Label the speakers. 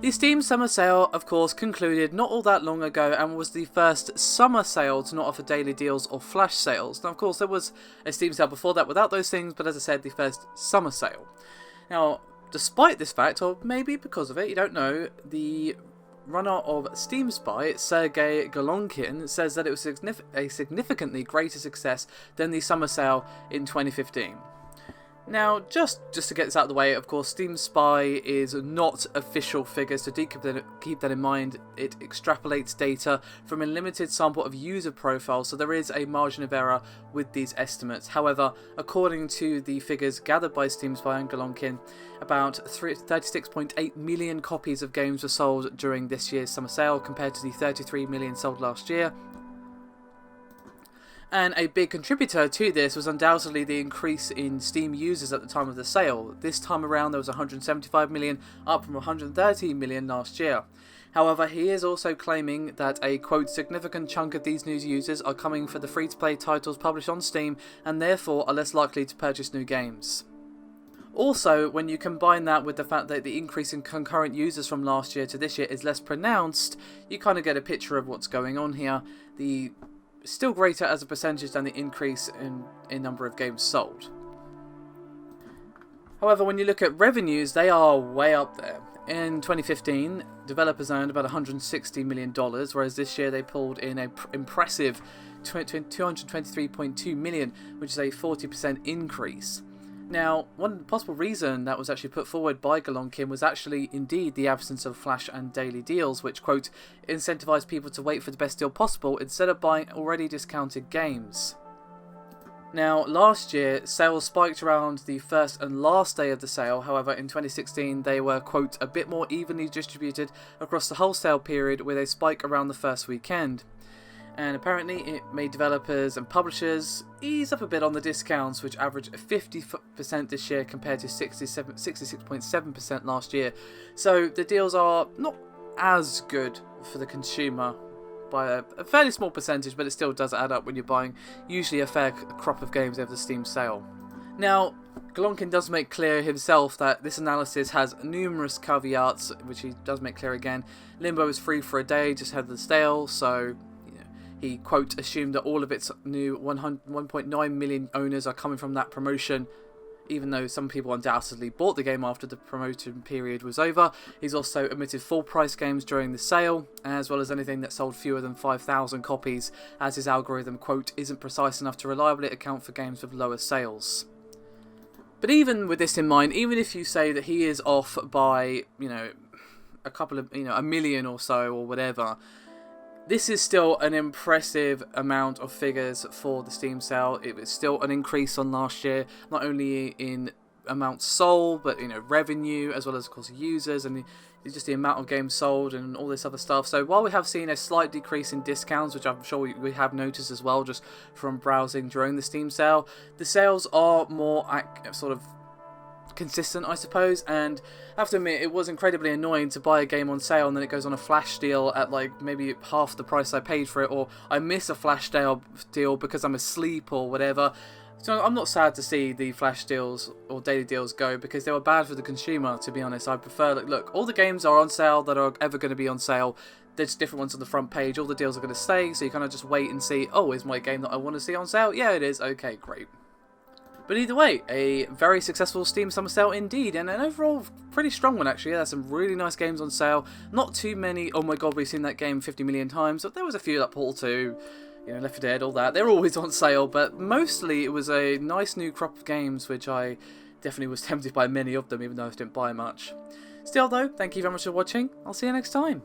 Speaker 1: The Steam Summer Sale, of course, concluded not all that long ago and was the first summer sale to not offer daily deals or flash sales. Now, of course, there was a Steam sale before that without those things, but as I said, the first summer sale. Now, despite this fact, or maybe because of it, you don't know, the runner of SteamSpy, Sergey Golonkin, says that it was a significantly greater success than the summer sale in 2015. Now, just to get this out of the way, of course, SteamSpy is not official figures, so do keep that in mind. It extrapolates data from a limited sample of user profiles, so there is a margin of error with these estimates. However, according to the figures gathered by SteamSpy and Golonkin, about 36.8 million copies of games were sold during this year's summer sale, compared to the 33 million sold last year. And a big contributor to this was undoubtedly the increase in Steam users at the time of the sale. This time around there was 175 million, up from 130 million last year. However, he is also claiming that a, quote, significant chunk of these new users are coming for the free-to-play titles published on Steam and therefore are less likely to purchase new games. Also, when you combine that with the fact that the increase in concurrent users from last year to this year is less pronounced, you kind of get a picture of what's going on here. The still greater as a percentage than the increase in number of games sold. However, when you look at revenues, they are way up there. In 2015, developers earned about $160 million, whereas this year they pulled in an impressive $223.2 million, which is a 40% increase. Now, one possible reason that was actually put forward by Golonkin was actually indeed the absence of flash and daily deals, which, quote, incentivise people to wait for the best deal possible instead of buying already discounted games. Now, last year, sales spiked around the first and last day of the sale. However, in 2016, they were, quote, a bit more evenly distributed across the whole sale period, with a spike around the first weekend. And apparently it made developers and publishers ease up a bit on the discounts, which averaged 50% this year compared to 66.7% last year. So the deals are not as good for the consumer by a fairly small percentage, but it still does add up when you're buying usually a fair crop of games over the Steam sale. Now, Golonkin does make clear himself that this analysis has numerous caveats, which he does make clear again. Limbo is free for a day, just ahead of the sale, so he, quote, assumed that all of its new 1.9 million owners are coming from that promotion, even though some people undoubtedly bought the game after the promotion period was over. He's also omitted full price games during the sale, as well as anything that sold fewer than 5,000 copies, as his algorithm, quote, isn't precise enough to reliably account for games with lower sales. But even with this in mind, even if you say that he is off by, a couple of, a million or so or whatever, this is still an impressive amount of figures for the Steam sale. It was still an increase on last year, not only in amounts sold, but revenue, as well as, of course, users, and just the amount of games sold and all this other stuff. So while we have seen a slight decrease in discounts, which I'm sure we have noticed as well just from browsing during the Steam sale, the sales are more sort of consistent, I suppose, and I have to admit it was incredibly annoying to buy a game on sale and then it goes on a flash deal at like maybe half the price I paid for it, or I miss a flash deal because I'm asleep or whatever. So I'm not sad to see the flash deals or daily deals go, because they were bad for the consumer, to be honest. I prefer, look, all the games are on sale that are ever going to be on sale. There's different ones on the front page. All the deals are going to stay, so you kind of just wait and see, oh, is my game that I want to see on sale? Yeah, it is. Okay, great. But either way, a very successful Steam Summer Sale indeed, and an overall pretty strong one actually. There's some really nice games on sale. Not too many, oh my god, we've seen that game 50 million times, but there was a few, like Portal 2, Left 4 Dead, all that. They're always on sale, but mostly it was a nice new crop of games, which I definitely was tempted by many of them, even though I didn't buy much. Still though, thank you very much for watching. I'll see you next time.